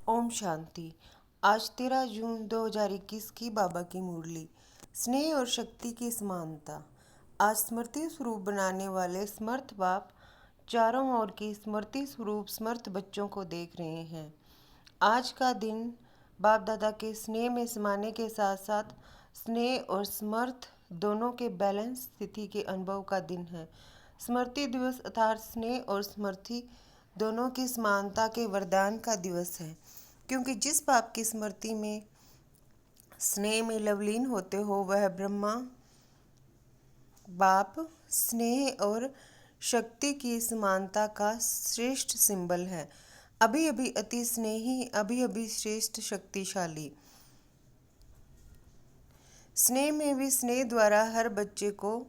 ओम शांति। आज 13 जून 2021 की बाबा की मुरली। स्नेह और शक्ति की समानता। आज स्मृति स्वरूप बनाने वाले समर्थ बाप चारों ओर की स्मृति स्वरूप समर्थ बच्चों को देख रहे हैं। आज का दिन बाप दादा के स्नेह में समाने के साथ साथ स्नेह और समर्थ दोनों के बैलेंस स्थिति के अनुभव का दिन है। स्मृति दिवस अर्थात स्नेह और स्मृति दोनों की समानता के वरदान का दिवस है, क्योंकि जिस बाप की स्मृति में स्नेह में लवलीन होते हो वह ब्रह्मा बाप स्नेह और शक्ति की समानता का श्रेष्ठ सिंबल है। अभी अभी अति स्नेही, अभी अभी श्रेष्ठ शक्तिशाली। स्नेह में भी स्नेह द्वारा हर बच्चे को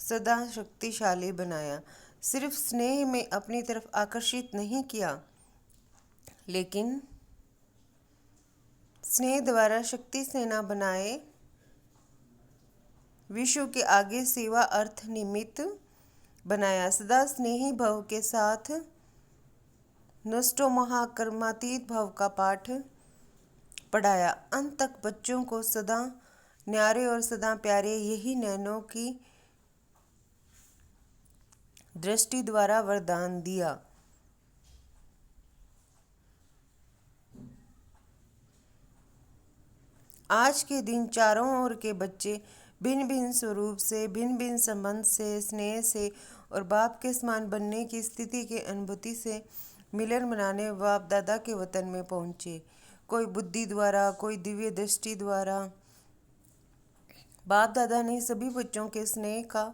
सदा शक्तिशाली बनाया। सिर्फ स्नेह में अपनी तरफ आकर्षित नहीं किया, लेकिन स्नेह द्वारा शक्ति सेना बनाए विश्व के आगे सेवा अर्थ निमित्त बनाया। सदा स्नेही भव के साथ नष्टो महाकर्मातीत भव का पाठ पढ़ाया। अंत तक बच्चों को सदा न्यारे और सदा प्यारे यही नैनों की दृष्टि द्वारा वरदान दिया। आज के दिन चारों ओर के बच्चे भिन्न भिन्न स्वरूप से, भिन्न भिन्न संबंध से, स्नेह से और बाप के समान बनने की स्थिति के अनुभूति से मिलन मनाने बाप दादा के वतन में पहुँचे। कोई बुद्धि द्वारा, कोई दिव्य दृष्टि द्वारा। बाप दादा ने सभी बच्चों के स्नेह का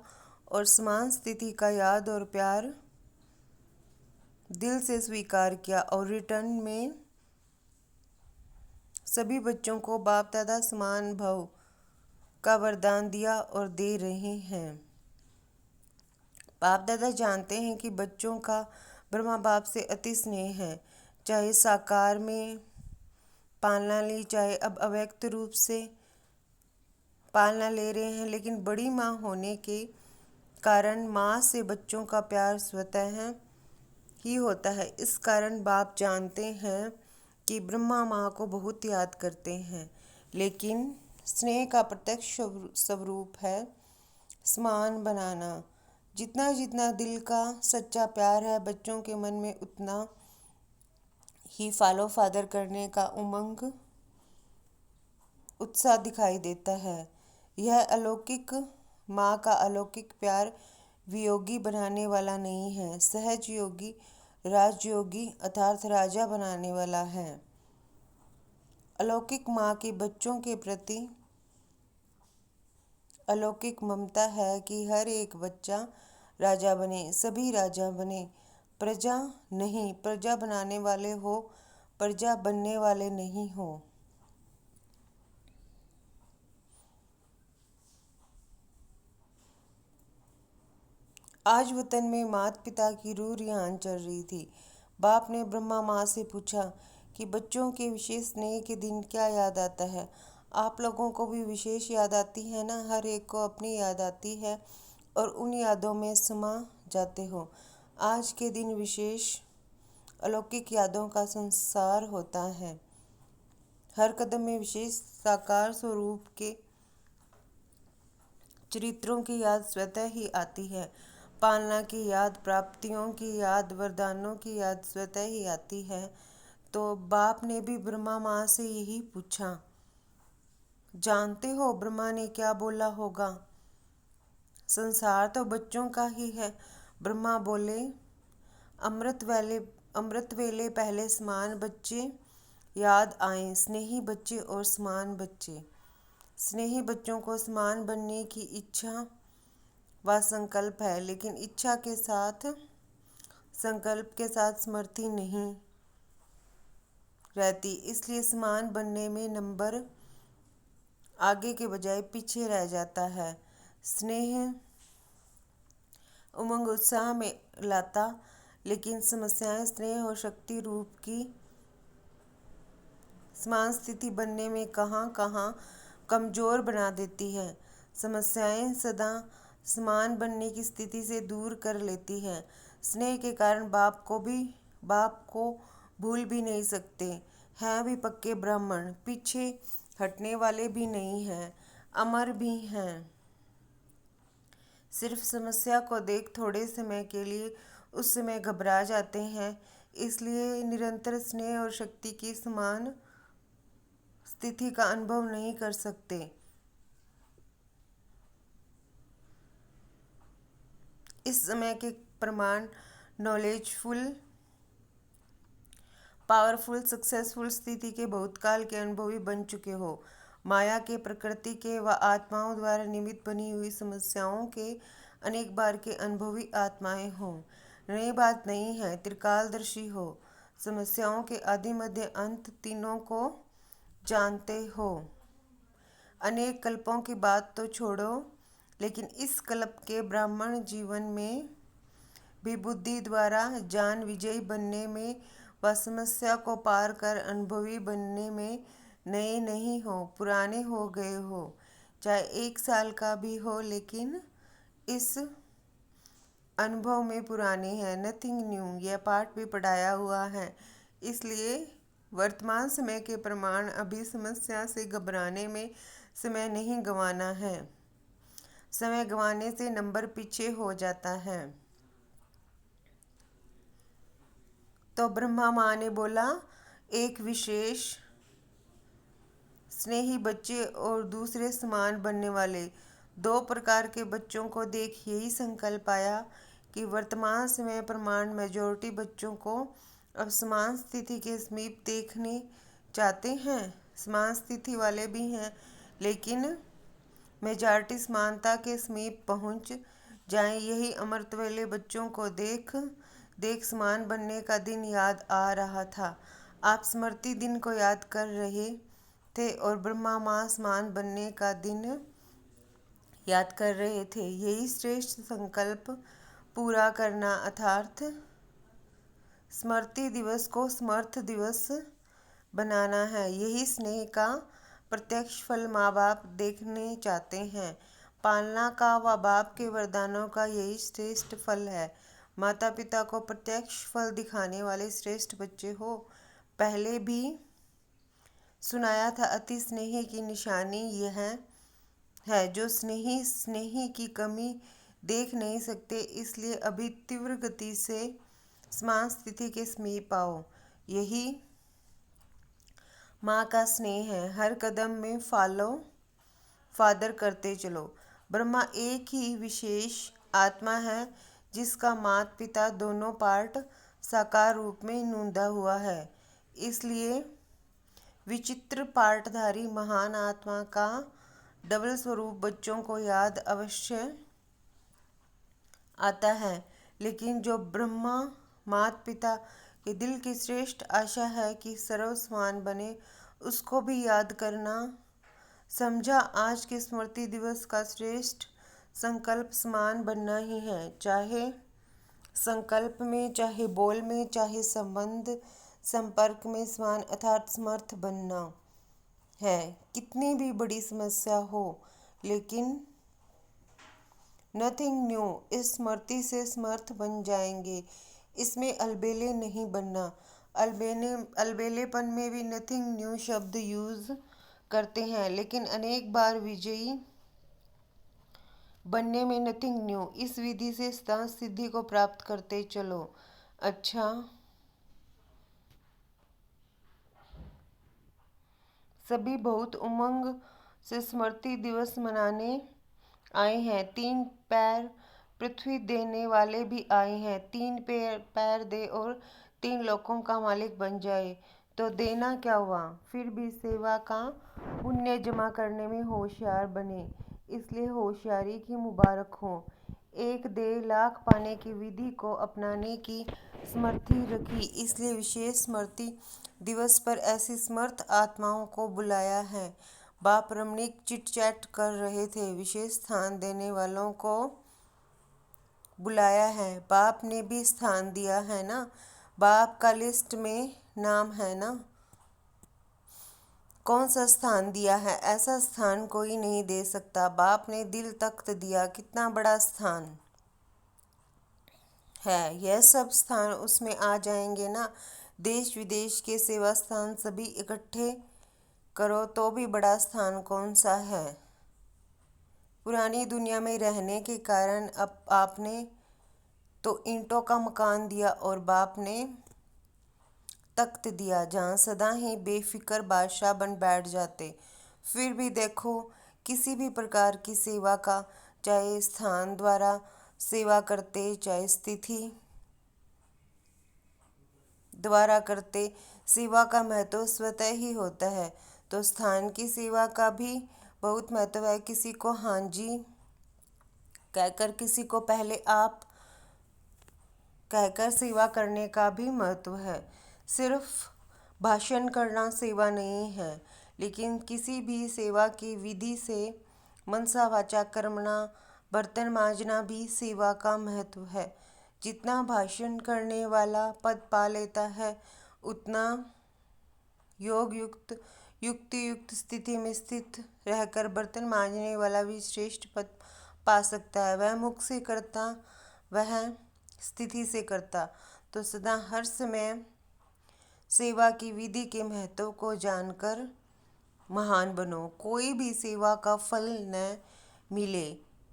और समान स्थिति का याद और प्यार दिल से स्वीकार किया और रिटर्न में सभी बच्चों को बाप दादा समान भव का वरदान दिया और दे रहे हैं। बाप दादा जानते हैं कि बच्चों का ब्रह्मा बाप से अति स्नेह है। चाहे साकार में पालना ली, चाहे अब अव्यक्त रूप से पालना ले रहे हैं, लेकिन बड़ी माँ होने के कारण माँ से बच्चों का प्यार स्वतः ही होता है। इस कारण बाप जानते हैं कि ब्रह्मा माँ को बहुत याद करते हैं, लेकिन स्नेह का प्रत्यक्ष स्वरूप है समान बनाना। जितना जितना दिल का सच्चा प्यार है बच्चों के मन में, उतना ही फॉलो फादर करने का उमंग उत्साह दिखाई देता है। यह अलौकिक माँ का अलौकिक प्यार वियोगी बनाने वाला नहीं है, सहज योगी राजयोगी अर्थात राजा बनाने वाला है। अलौकिक माँ के बच्चों के प्रति अलौकिक ममता है कि हर एक बच्चा राजा बने, सभी राजा बने। प्रजा नहीं, प्रजा बनाने वाले हो, प्रजा बनने वाले नहीं हो। आज वतन में माता पिता की रूह रियान चल रही थी। बाप ने ब्रह्मा माँ से पूछा कि बच्चों के विशेष स्नेह के दिन क्या याद आता है। आप लोगों को भी विशेष याद आती है ना? हर एक को अपनी याद आती है और उन यादों में समा जाते हो। आज के दिन विशेष अलौकिक यादों का संसार होता है। हर कदम में विशेष साकार स्वरूप के चरित्रों की याद स्वतः ही आती है। पालना की याद, प्राप्तियों की याद, वरदानों की याद स्वतः ही आती है। तो बाप ने भी ब्रह्मा माँ से यही पूछा। जानते हो ब्रह्मा ने क्या बोला होगा? संसार तो बच्चों का ही है। ब्रह्मा बोले, अमृत वेले पहले समान बच्चे याद आए, स्नेही बच्चे और समान बच्चे। स्नेही बच्चों को समान बनने की इच्छा व संकल्प है, लेकिन इच्छा के साथ संकल्प के साथ स्मृति नहीं रहती, इसलिए समान बनने में नंबर आगे के बजाय पीछे रह जाता है। स्नेह उमंग उत्साह में लाता, लेकिन समस्याएं स्नेह और शक्ति रूप की समान स्थिति बनने में कहाँ कहाँ कमज़ोर बना देती है। समस्याएं सदा समान बनने की स्थिति से दूर कर लेती हैं। स्नेह के कारण बाप को भूल भी नहीं सकते। हैं भी पक्के ब्राह्मण, पीछे हटने वाले भी नहीं हैं, अमर भी हैं। सिर्फ समस्या को देख थोड़े समय के लिए उस समय घबरा जाते हैं, इसलिए निरंतर स्नेह और शक्ति की समान स्थिति का अनुभव नहीं कर सकते। इस समय के प्रमाण नॉलेजफुल, पावरफुल, सक्सेसफुल स्थिति के भूतकाल के अनुभवी बन चुके हो। माया के, प्रकृति के व आत्माओं द्वारा निमित्त बनी हुई समस्याओं के अनेक बार के अनुभवी आत्माएं हो। नई बात नहीं है, त्रिकालदर्शी हो, समस्याओं के आदि मध्य अंत तीनों को जानते हो। अनेक कल्पों की बात तो छोड़ो, लेकिन इस कल्प के ब्राह्मण जीवन में भी बुद्धि द्वारा जान विजयी बनने में व समस्या को पार कर अनुभवी बनने में नए नहीं हो, पुराने हो गए हो। चाहे 1 साल का भी हो, लेकिन इस अनुभव में पुराने हैं। नथिंग न्यू, यह पाठ भी पढ़ाया हुआ है। इसलिए वर्तमान समय के प्रमाण अभी समस्या से घबराने में समय नहीं गंवाना है। समय गंवाने से नंबर पीछे हो जाता है। तो ब्रह्मा माँ ने बोला, एक विशेष स्नेही बच्चे और दूसरे समान बनने वाले 2 प्रकार के बच्चों को देख यही संकल्प आया कि वर्तमान समय प्रमाण मेजॉरिटी बच्चों को अब समान स्थिति के समीप देखने चाहते हैं। समान स्थिति वाले भी हैं, लेकिन मेजॉरिटी समानता के समीप पहुंच जाएं। यही अमृत वाले बच्चों को देख देख समान बनने का दिन याद आ रहा था। आप स्मृति दिन को याद कर रहे थे और ब्रह्मा माँ समान बनने का दिन याद कर रहे थे। यही श्रेष्ठ संकल्प पूरा करना अर्थात स्मृति दिवस को समर्थ दिवस बनाना है। यही स्नेह का प्रत्यक्ष फल माँ बाप देखने चाहते हैं। पालना का व बाप के वरदानों का यही श्रेष्ठ फल है। माता पिता को प्रत्यक्ष फल दिखाने वाले श्रेष्ठ बच्चे हो। पहले भी सुनाया था, अति स्नेही की निशानी यह है जो स्नेही की कमी देख नहीं सकते, इसलिए अभी तीव्र गति से समान स्थिति के समीप आओ। यही माँ का स्नेह है। हर कदम में फॉलो फादर करते चलो। ब्रह्मा एक ही विशेष आत्मा है जिसका माता पिता दोनों पार्ट साकार रूप में नूंदा हुआ है। इसलिए विचित्र पार्टधारी महान आत्मा का डबल स्वरूप बच्चों को याद अवश्य आता है, लेकिन जो ब्रह्मा माता पिता के दिल की श्रेष्ठ आशा है कि सर्व समान बने, उसको भी याद करना समझा। आज के स्मृति दिवस का श्रेष्ठ संकल्प समान बनना ही है, चाहे संकल्प में, चाहे बोल में, चाहे संबंध संपर्क में समान अर्थात समर्थ बनना है। कितनी भी बड़ी समस्या हो, लेकिन नथिंग न्यू, इस स्मृति से समर्थ बन जाएंगे। इसमें अलबेले नहीं बनना। अलबेलेपन में भी नथिंग न्यू शब्द यूज करते हैं, लेकिन अनेक बार विजयी बनने में नथिंग न्यू। इस विधि से सिद्धि को प्राप्त करते चलो। अच्छा, सभी बहुत उमंग से स्मृति दिवस मनाने आए हैं। 3 पैर पृथ्वी देने वाले भी आए हैं। 3 पैर दे और 3 लोकों का मालिक बन जाए तो देना क्या हुआ। फिर भी सेवा का पुण्य जमा करने में होशियार बने, इसलिए होशियारी की मुबारक हो। 1 दे लाख पाने की विधि को अपनाने की स्मृति रखी, इसलिए विशेष स्मृति दिवस पर ऐसी समर्थ आत्माओं को बुलाया है। बाप रमणीक चिट चैट कर रहे थे, विशेष स्थान देने वालों को बुलाया है। बाप ने भी स्थान दिया है ना, बाप का लिस्ट में नाम है ना। कौन सा स्थान दिया है, ऐसा स्थान कोई नहीं दे सकता। बाप ने दिल तख्त दिया, कितना बड़ा स्थान है। यह सब स्थान उसमें आ जाएंगे ना। देश विदेश के सेवा स्थान सभी इकट्ठे करो तो भी बड़ा स्थान कौन सा है। पुरानी दुनिया में रहने के कारण अब आपने तो ईंटों का मकान दिया और बाप ने तख्त दिया जहाँ सदा ही बेफिक्र बादशाह बन बैठ जाते। फिर भी देखो, किसी भी प्रकार की सेवा का, चाहे स्थान द्वारा सेवा करते चाहे स्थिति द्वारा करते, सेवा का महत्व स्वतः ही होता है। तो स्थान की सेवा का भी बहुत महत्व है। किसी को हाँ जी कहकर, किसी को पहले आप कहकर सेवा करने का भी महत्व है। सिर्फ भाषण करना सेवा नहीं है, लेकिन किसी भी सेवा की विधि से मनसा वाचा कर्मणा बर्तन मांजना भी सेवा का महत्व है। जितना भाषण करने वाला पद पा लेता है, उतना योग युक्त युक्ति युक्त स्थिति में स्थित रहकर बर्तन मांजने वाला भी श्रेष्ठ पद पा सकता है। वह मुख से करता, वह स्थिति से करता। तो सदा हर समय सेवा की विधि के महत्व को जानकर महान बनो। कोई भी सेवा का फल न मिले,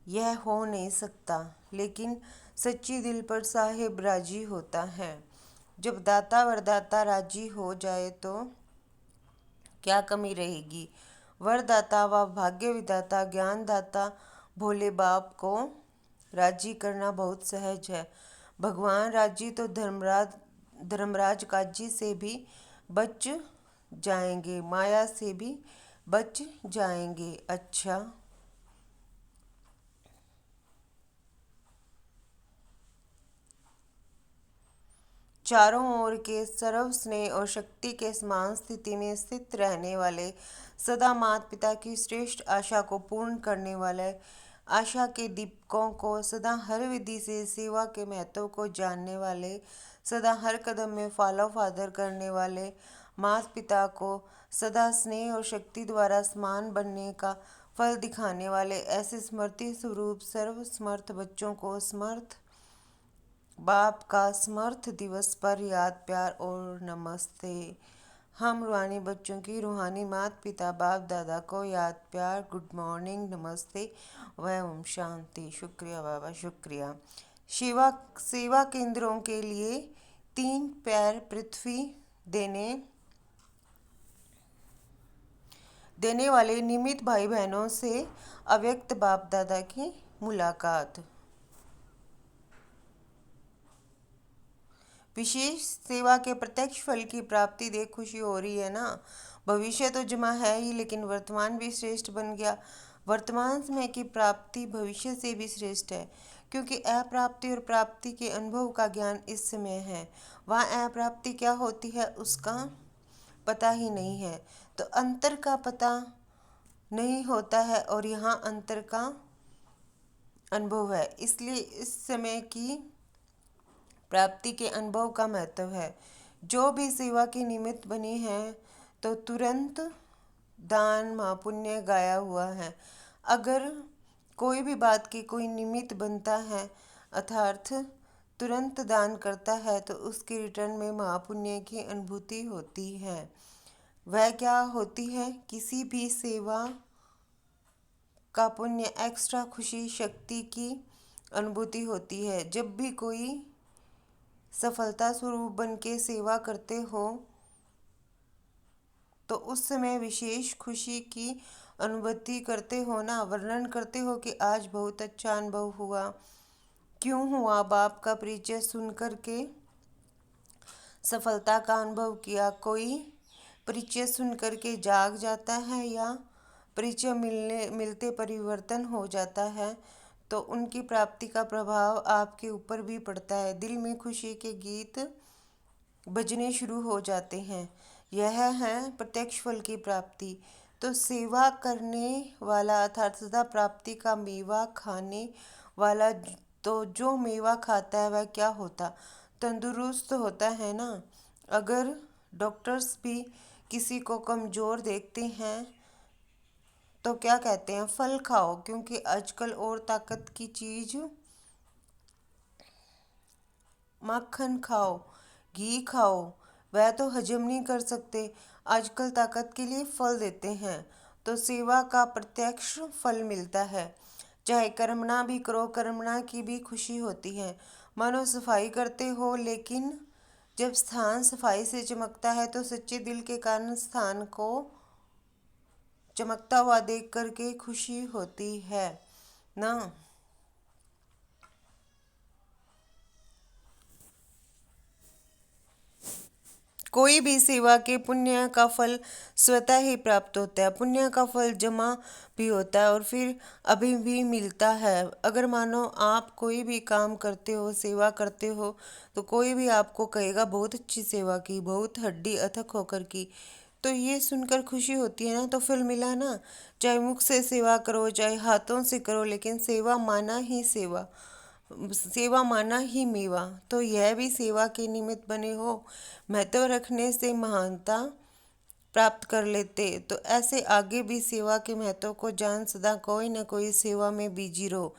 यह हो नहीं सकता, लेकिन सच्ची दिल पर साहिब राजी होता है। जब दाता वरदाता राजी हो जाए तो क्या कमी रहेगी। वरदाता व भाग्य विधाता ज्ञानदाता भोले बाप को राजी करना बहुत सहज है। भगवान राजी तो धर्मराज काजी से भी बच जाएंगे, माया से भी बच जाएंगे। अच्छा, चारों ओर के सर्व स्नेह और शक्ति के समान स्थिति में स्थित रहने वाले, सदा माता पिता की श्रेष्ठ आशा को पूर्ण करने वाले, आशा के दीपकों को सदा हर विधि से सेवा के महत्व को जानने वाले, सदा हर कदम में फॉलो फादर करने वाले, माता पिता को सदा स्नेह और शक्ति द्वारा समान बनने का फल दिखाने वाले, ऐसे स्मृति स्वरूप सर्व समर्थ बच्चों को समर्थ बाप का समर्थ दिवस पर याद प्यार और नमस्ते। हम रूहानी बच्चों की रूहानी माता पिता बाप दादा को याद प्यार, गुड मॉर्निंग, नमस्ते व ओम शांति। शुक्रिया बाबा, शुक्रिया। सेवा केंद्रों के लिए 3 पैर पृथ्वी देने वाले निमित्त भाई बहनों से अव्यक्त बाप दादा की मुलाकात। विशेष सेवा के प्रत्यक्ष फल की प्राप्ति देख खुशी हो रही है ना। भविष्य तो जमा है ही, लेकिन वर्तमान भी श्रेष्ठ बन गया। वर्तमान समय की प्राप्ति भविष्य से भी श्रेष्ठ है, क्योंकि अप्राप्ति और प्राप्ति के अनुभव का ज्ञान इस समय है। वहाँ अप्राप्ति क्या होती है उसका पता ही नहीं है, तो अंतर का पता नहीं होता है, और यहाँ अंतर का अनुभव है। इसलिए इस समय की प्राप्ति के अनुभव का महत्व है। जो भी सेवा के निमित्त बनी है, तो तुरंत दान महापुण्य गाया हुआ है। अगर कोई भी बात की कोई निमित्त बनता है, अर्थात तुरंत दान करता है, तो उसके रिटर्न में महापुण्य की अनुभूति होती है। वह क्या होती है? किसी भी सेवा का पुण्य, एक्स्ट्रा खुशी, शक्ति की अनुभूति होती है। जब भी कोई सफलता स्वरूप बन के सेवा करते हो, तो उस समय विशेष खुशी की अनुभूति करते हो ना। वर्णन करते हो कि आज बहुत अच्छा अनुभव हुआ। क्यों हुआ? बाप का परिचय सुन कर के सफलता का अनुभव किया। कोई परिचय सुन कर के जाग जाता है, या परिचय मिलते परिवर्तन हो जाता है, तो उनकी प्राप्ति का प्रभाव आपके ऊपर भी पड़ता है। दिल में खुशी के गीत बजने शुरू हो जाते हैं। यह है प्रत्यक्ष फल की प्राप्ति। तो सेवा करने वाला अर्थात सदा प्राप्ति का मेवा खाने वाला, तो जो मेवा खाता है वह क्या होता? तंदुरुस्त होता है ना। अगर डॉक्टर्स भी किसी को कमज़ोर देखते हैं तो क्या कहते हैं? फल खाओ, क्योंकि आजकल और ताकत की चीज़ मक्खन खाओ, घी खाओ, वह तो हजम नहीं कर सकते, आजकल ताकत के लिए फल देते हैं। तो सेवा का प्रत्यक्ष फल मिलता है। चाहे कर्मणा भी करो, कर्मणा की भी खुशी होती है। मानो सफाई करते हो, लेकिन जब स्थान सफाई से चमकता है तो सच्चे दिल के कारण स्थान को चमकता हुआ देख करके खुशी होती है ना। कोई भी सेवा के पुण्य का फल स्वतः ही प्राप्त होता है। पुण्य का फल जमा भी होता है और फिर अभी भी मिलता है। अगर मानो आप कोई भी काम करते हो, सेवा करते हो, तो कोई भी आपको कहेगा बहुत अच्छी सेवा की, बहुत हड्डी अथक होकर की। तो ये सुनकर खुशी होती है ना, तो फल मिला ना। चाहे मुख से सेवा करो, चाहे हाथों से करो, लेकिन सेवा माना ही सेवा, सेवा माना ही मेवा। तो यह भी सेवा के निमित्त बने हो, महत्व रखने से महानता प्राप्त कर लेते। तो ऐसे आगे भी सेवा के महत्व को जान सदा कोई न कोई सेवा में बिजी रहो।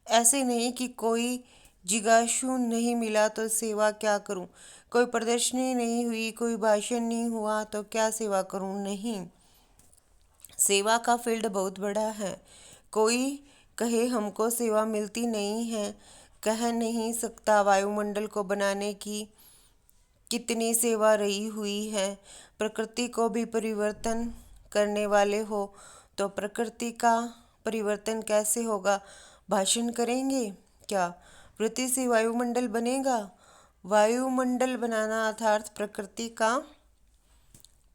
ऐसे नहीं कि कोई जिज्ञासु नहीं मिला तो सेवा क्या करूं, कोई प्रदर्शनी नहीं हुई, कोई भाषण नहीं हुआ तो क्या सेवा करूं। नहीं, सेवा का फील्ड बहुत बड़ा है। कोई कहे हमको सेवा मिलती नहीं है, कह नहीं सकता वायुमंडल को बनाने की कितनी सेवा रही हुई है। प्रकृति को भी परिवर्तन करने वाले हो, तो प्रकृति का परिवर्तन कैसे होगा। भाषण करेंगे क्या, पृथ्वी से वायुमंडल बनेगा। वायुमंडल बनाना अर्थात प्रकृति का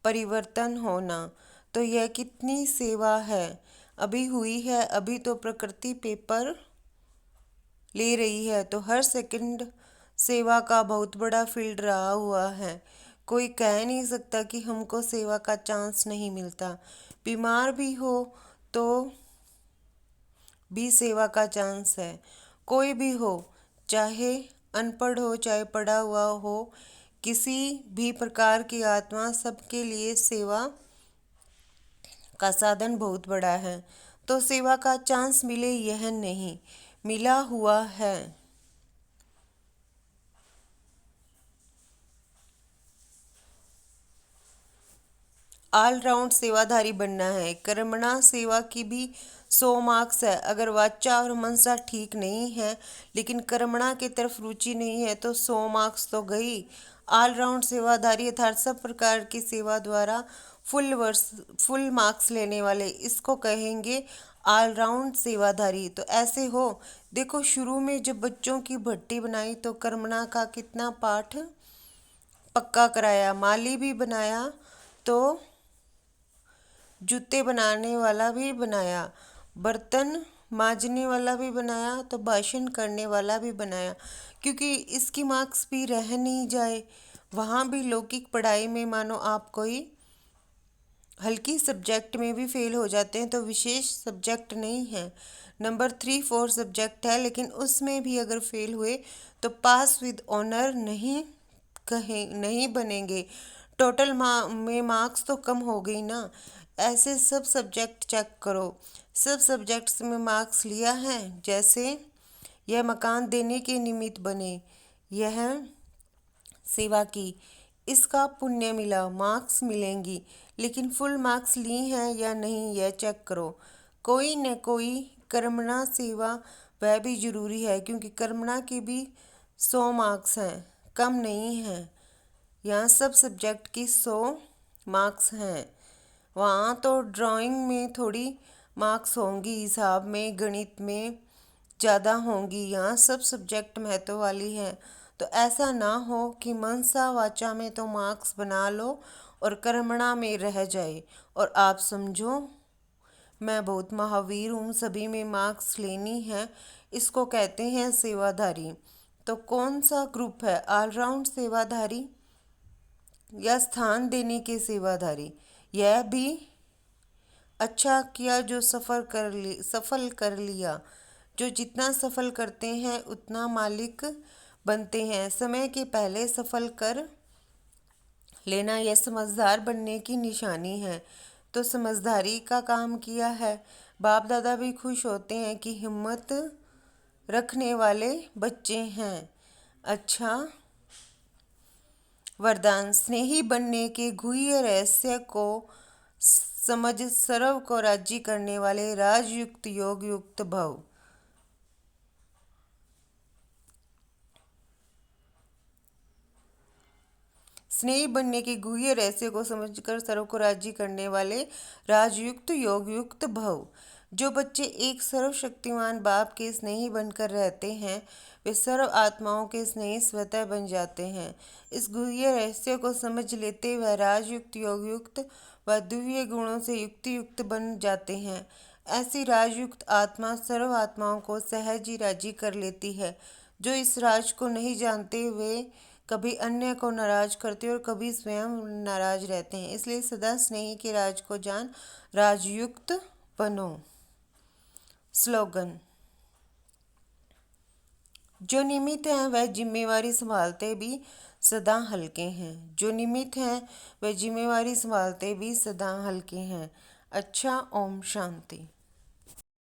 परिवर्तन होना। तो यह कितनी सेवा है, अभी हुई है। अभी तो प्रकृति पेपर ले रही है, तो हर सेकंड सेवा का बहुत बड़ा फील्ड रहा हुआ है। कोई कह नहीं सकता कि हमको सेवा का चांस नहीं मिलता। बीमार भी हो तो भी सेवा का चांस है। कोई भी हो, चाहे अनपढ़ हो चाहे पढ़ा हुआ हो, किसी भी प्रकार की आत्मा, सबके लिए सेवा का साधन बहुत बड़ा है। तो सेवा का चांस मिले यह नहीं, मिला हुआ है। ऑलराउंड सेवाधारी बनना है। कर्मणा सेवा की भी 100 मार्क्स है। अगर वाचा और मनसा ठीक नहीं है, लेकिन कर्मणा की तरफ रुचि नहीं है, तो 100 मार्क्स तो गई। ऑलराउंड सेवाधारी अर्थात सब प्रकार की सेवा द्वारा फुल मार्क्स लेने वाले, इसको कहेंगे ऑलराउंड सेवाधारी। तो ऐसे हो, देखो शुरू में जब बच्चों की भट्टी बनाई तो कर्मणा का कितना पाठ पक्का कराया, माली भी बनाया, तो जूते बनाने वाला भी बनाया, बर्तन मांजने वाला भी बनाया, तो भाषण करने वाला भी बनाया। क्योंकि इसकी मार्क्स भी रह नहीं जाए। वहाँ भी लौकिक पढ़ाई में मानो आप कोई हल्की सब्जेक्ट में भी फेल हो जाते हैं, तो विशेष सब्जेक्ट नहीं है, नंबर 3 4 सब्जेक्ट है, लेकिन उसमें भी अगर फेल हुए तो पास विद ऑनर नहीं कहें, नहीं बनेंगे। टोटल में मार्क्स तो कम हो गई ना। ऐसे सब सब्जेक्ट चेक करो, सब सब्जेक्ट्स में मार्क्स लिया है। जैसे यह मकान देने के निमित्त बने, यह सेवा की, इसका पुण्य मिला, मार्क्स मिलेंगी। लेकिन फुल मार्क्स ली हैं या नहीं यह चेक करो। कोई न कोई कर्मणा सेवा वह भी जरूरी है, क्योंकि कर्मणा की भी 100 मार्क्स हैं, कम नहीं हैं। यहाँ सब सब्जेक्ट की 100 मार्क्स हैं। वहाँ तो ड्राइंग में थोड़ी मार्क्स होंगी, हिसाब में गणित में ज़्यादा होंगी। यहाँ सब सब्जेक्ट महत्व वाली हैं। तो ऐसा ना हो कि मनसा वाचा में तो मार्क्स बना लो और कर्मणा में रह जाए और आप समझो मैं बहुत महावीर हूँ, सभी में मार्क्स लेनी है। इसको कहते हैं सेवाधारी। तो कौन सा ग्रुप है, ऑलराउंड सेवाधारी या स्थान देने के सेवाधारी। यह भी अच्छा किया जो सफल कर लिया। जो जितना सफल करते हैं उतना मालिक बनते हैं। समय के पहले सफल कर लेना यह समझदार बनने की निशानी है। तो समझदारी का काम किया है। बाप दादा भी खुश होते हैं कि हिम्मत रखने वाले बच्चे हैं। अच्छा, वरदान स्नेही बनने के गुह्य रहस्य को समझ सर्व को राजी करने वाले राजयुक्त योग युक्त भव। स्नेही बनने के गुह्य रहस्य को समझकर सर्व को राजी करने वाले राजयुक्त योग युक्त भव। जो बच्चे एक सर्वशक्तिमान बाप के स्नेही बनकर रहते हैं वे सर्व आत्माओं के स्नेही स्वतः बन जाते हैं। इस गुह्य रहस्य को समझ लेते वह राजयुक्त योग युक्त व दिव्य गुणों से युक्त युक्त बन जाते हैं। ऐसी राजयुक्त आत्मा सर्व आत्माओं को सहज ही राजी कर लेती है। जो इस राज को नहीं जानते वे कभी अन्य को नाराज करते और कभी स्वयं नाराज रहते हैं। इसलिए सदा स्नेही के राज को जान राजयुक्त बनो। स्लोगन। जो निमित्त हैं वह जिम्मेवारी संभालते भी सदा हल्के हैं। जो निमित्त हैं वह जिम्मेवारी संभालते भी सदा हल्के हैं। अच्छा, ओम शांति।